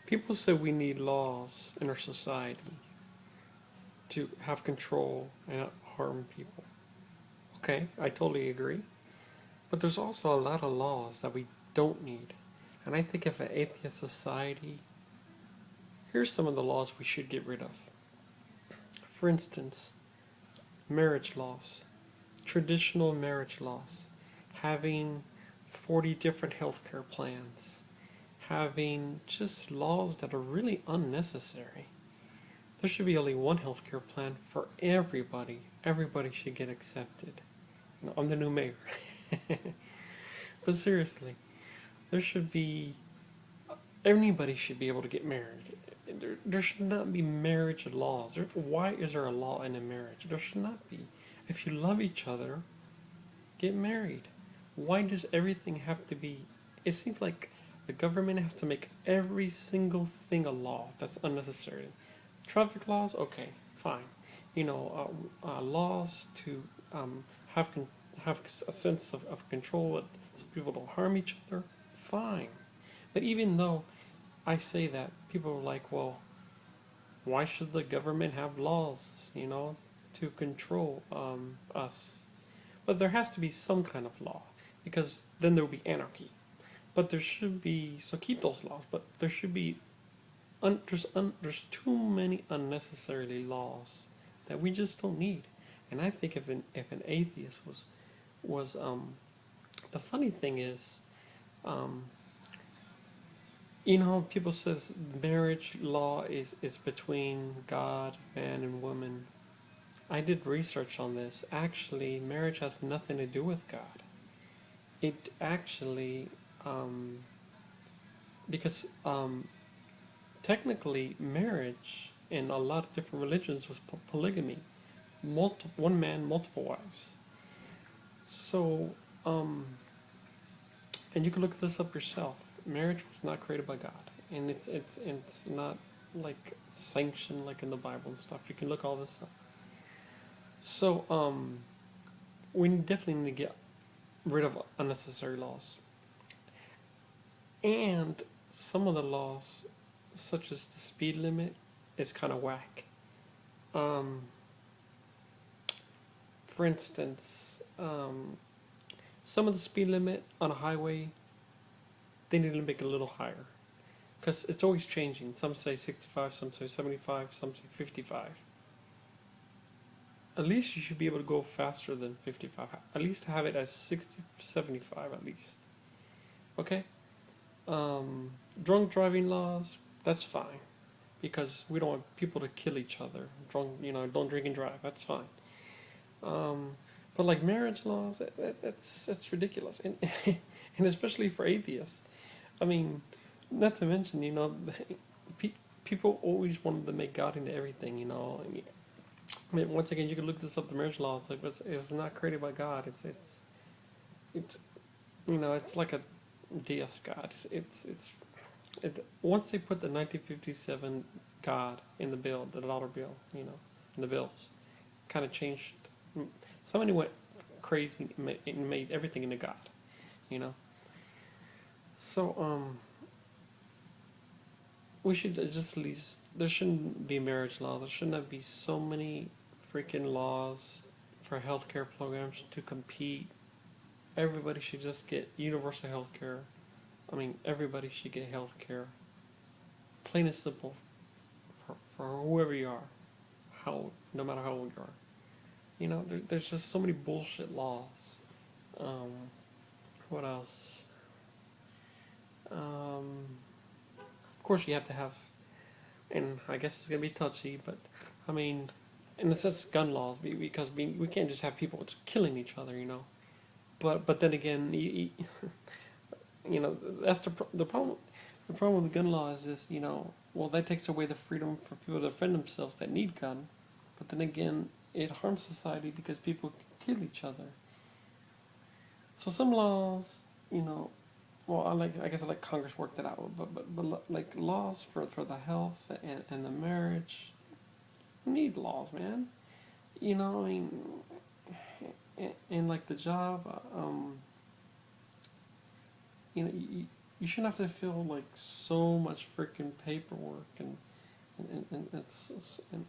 People say we need laws in our society to have control and not harm people. Okay, I totally agree. But there's also a lot of laws that we don't need. And I think if an atheist society, here's some of the laws we should get rid of. For instance, marriage laws, traditional marriage laws, having 40 different healthcare plans, having just laws that are really unnecessary. There should be only one healthcare plan for everybody. Everybody should get accepted. You know, I'm the new mayor. But seriously, there should be anybody should be able to get married. There should not be marriage laws. Why is there a law in a marriage? There should not be. If you love each other, get married. Why does everything have to be? It seems like the government has to make every single thing a law. That's unnecessary. Traffic laws, okay, fine. You know, laws to have have a sense of control, so people don't harm each other, fine. But even though I say that, people are like, well, why should the government have laws, to control us? But there has to be some kind of law, because then there will be anarchy. But there should be, so keep those laws, but there should be, there's too many unnecessarily laws that we just don't need. And I think if an atheist was the funny thing is, um, people says marriage law is between God, man, and woman. I did research on this. Actually, marriage has nothing to do with God. It actually, because technically, marriage in a lot of different religions was polygamy, one man, multiple wives. So, um, and you can look this up yourself. Marriage was not created by God, and it's not like sanctioned like in the Bible and stuff. You can look all this up. So, we definitely need to get rid of unnecessary laws, and some of the laws, such as the speed limit, is kind of whack. Um, for instance, some of the speed limit on a highway, they need to make it a little higher, because it's always changing. Some say 65, some say 75, some say 55. At least you should be able to go faster than 55. At least have it as 60, 75 at least. Okay? Drunk driving laws, that's fine. Because we don't want people to kill each other. Drunk, don't drink and drive. That's fine. But like marriage laws, that's ridiculous, and and especially for atheists. I mean, not to mention, people always wanted to make God into everything. I mean, once again, you can look this up. The marriage laws, like it was not created by God. It's it's like a deist God. Once they put the 1957 God in the bill, the dollar bill, in the bills, kind of changed. Somebody went crazy and made everything into God, you know. So we should just at least, there shouldn't be marriage law. There shouldn't be so many freaking laws for healthcare programs to compete. Everybody should just get universal healthcare. I mean, everybody should get healthcare. Plain and simple, for whoever you are, no matter how old you are. There's just so many bullshit laws. Um, what else? Of course, you have to have, and I guess it's gonna be touchy, but I mean, in a sense, gun laws, because we can't just have people just killing each other. But then again, that's the problem. The problem with the gun law is this, well, that takes away the freedom for people to defend themselves that need gun. But then again, it harms society because people kill each other. So some laws, well, I guess I let Congress work that out. But like laws for the health and the marriage, you need laws, man. I mean, and like the job, you you shouldn't have to fill like so much freaking paperwork and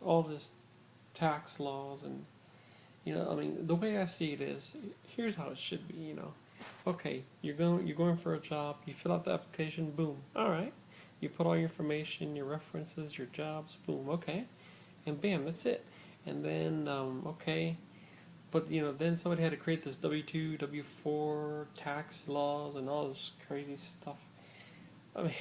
all this tax laws and I mean the way I see it is here's how it should be. Okay, you're going for a job, you fill out the application, boom, all right, you put all your information, your references, your jobs, boom, okay, and bam, that's it. And then okay, but then somebody had to create this W-2, W-4 tax laws and all this crazy stuff. I mean,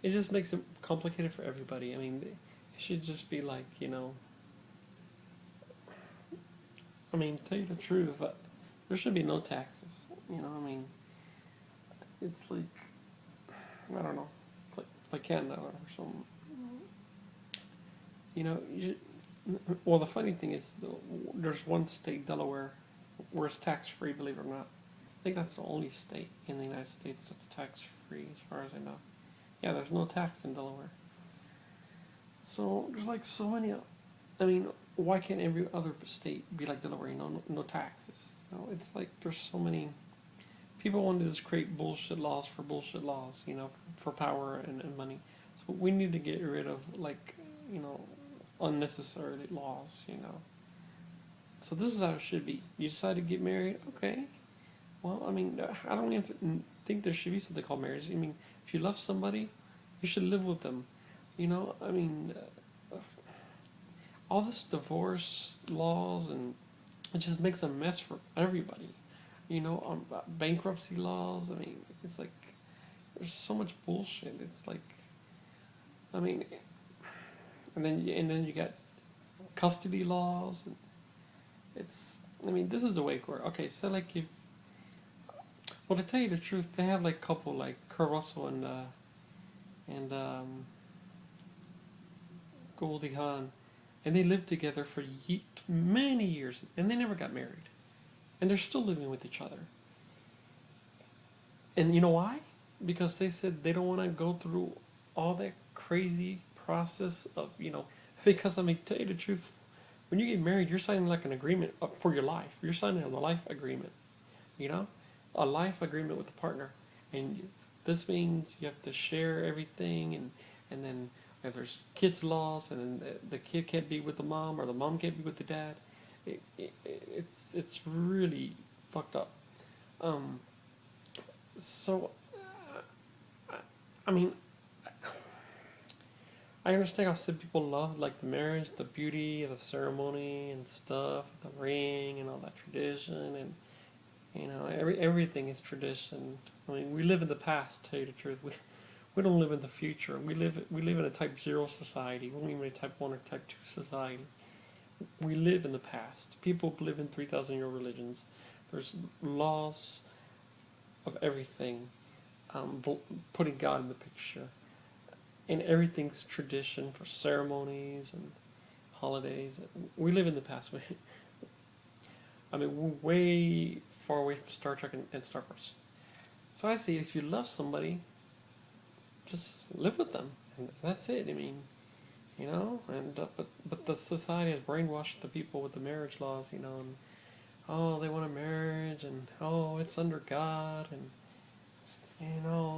it just makes it complicated for everybody. I mean, it should just be like, I mean, tell you the truth, there should be no taxes. I mean, it's like, I don't know, it's like Canada or something. Well, the funny thing is, there's one state, Delaware, where it's tax free, believe it or not. I think that's the only state in the United States that's tax free, as far as I know. Yeah, there's no tax in Delaware. So there's like so many. I mean, why can't every other state be like Delaware? No taxes. It's like there's so many. People want to just create bullshit laws for bullshit laws. For power and money. So we need to get rid of like unnecessary laws. So this is how it should be. You decide to get married, okay. Well, I mean, I don't even think there should be something called marriage. I mean, if you love somebody, you should live with them. I mean, all this divorce laws and it just makes a mess for everybody. Bankruptcy laws. I mean, it's like there's so much bullshit. It's like, I mean, and then you got custody laws. And I mean, this is the way it works. Okay, so like if, well, to tell you the truth, they have like couple like Kurt Russell and Goldie Hawn, and they lived together for many years, and they never got married, and they're still living with each other. And you know why? Because they said they don't want to go through all that crazy process of because I mean, to tell you the truth, when you get married, you're signing like an agreement for your life. You're signing a life agreement, you know, a life agreement with the partner, and this means you have to share everything, and then if there's kids laws, and then the kid can't be with the mom or the mom can't be with the dad, it's really fucked up. Um, so, I mean, I understand how some people love like the marriage, the beauty of the ceremony and stuff, the ring and all that tradition, and everything is tradition. I mean, we live in the past. To tell you the truth, we don't live in the future. We live in a Type 0 society. We don't even a Type 1 or Type 2 society. We live in the past. People live in 3,000-year religions. There's laws of everything, putting God in the picture, and everything's tradition for ceremonies and holidays. We live in the past. I mean, we're way far away from Star Trek and Star Wars. So I say, if you love somebody, just live with them, and that's it. I mean, and but the society has brainwashed the people with the marriage laws, and oh, they want a marriage, and oh, it's under God, and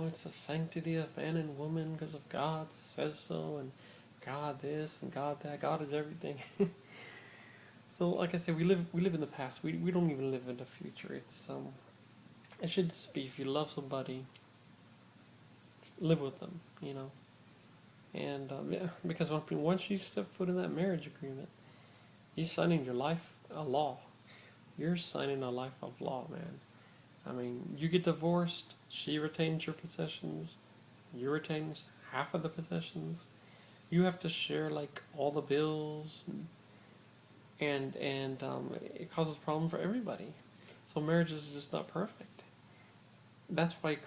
it's a sanctity of man and woman because of God says so, and God this and God that. God is everything. So, like I said, we live in the past. We don't even live in the future. It should just be, if you love somebody, live with them, And yeah, because once you step foot in that marriage agreement, you're signing your life a law. You're signing a life of law, man. I mean, you get divorced, she retains your possessions, you retains half of the possessions. You have to share like all the bills, and it causes problem for everybody. So marriage is just not perfect. That's why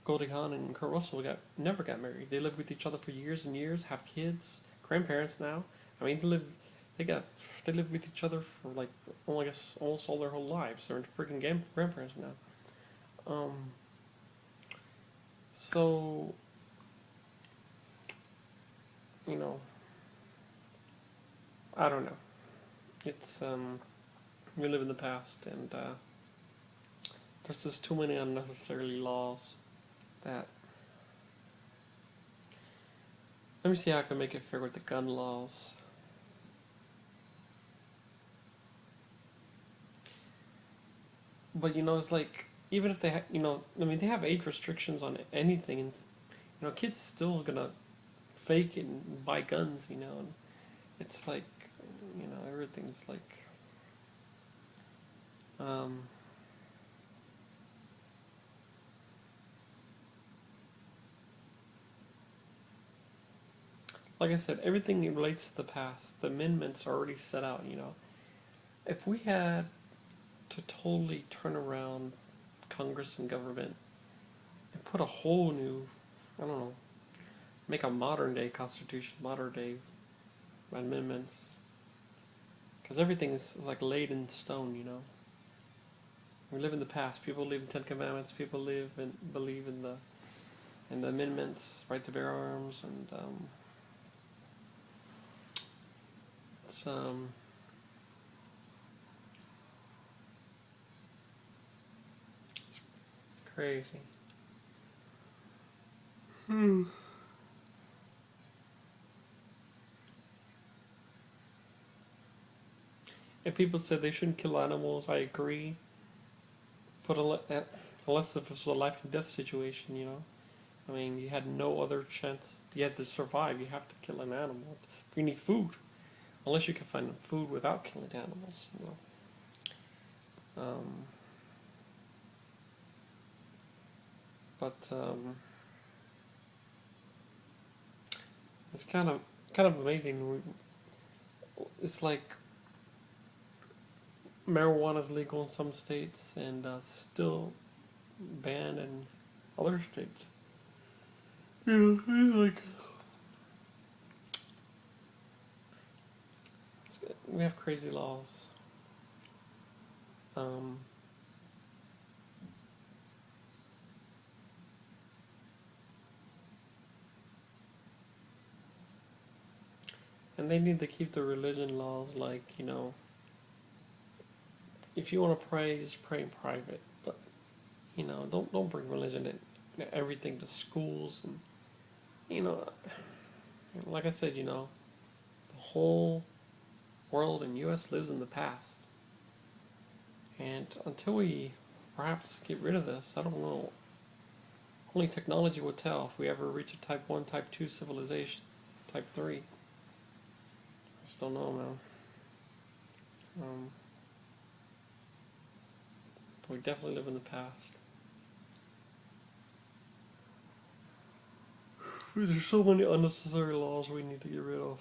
Goldie Hawn and Kurt Russell never got married. They lived with each other for years and years, have kids, grandparents now. I mean, they live with each other for like, well, I guess almost all their whole lives. They're freaking grandparents now. So, I don't know. It's we live in the past, and there's just too many unnecessary laws. that. Let me see how I can make it fair with the gun laws. But it's like even if they, I mean, they have age restrictions on anything, and kids still gonna fake and buy guns, and it's like, everything's like, um, like I said, everything relates to the past. The amendments are already set out. If we had to totally turn around Congress and government and put a whole new, I don't know, make a modern day constitution, modern day amendments, because everything is like laid in stone. We live in the past. People live in Ten Commandments. People live and believe in the amendments, right to bear arms, and it's crazy. And people said they shouldn't kill animals. I agree. But unless if it was a life and death situation. I mean, you had no other chance. You had to survive. You have to kill an animal. If you need food, unless you can find food without killing animals. But it's kind of amazing. It's like marijuana is legal in some states and still banned in other states. It's like we have crazy laws. Um, and they need to keep the religion laws like, if you want to pray, just pray in private. But, don't bring religion and everything to schools. And, like I said, the whole world and U.S. lives in the past. And until we perhaps get rid of this, I don't know. Only technology will tell if we ever reach a type 1, type 2 civilization, type 3. I just don't know, man. We definitely live in the past. There's so many unnecessary laws we need to get rid of.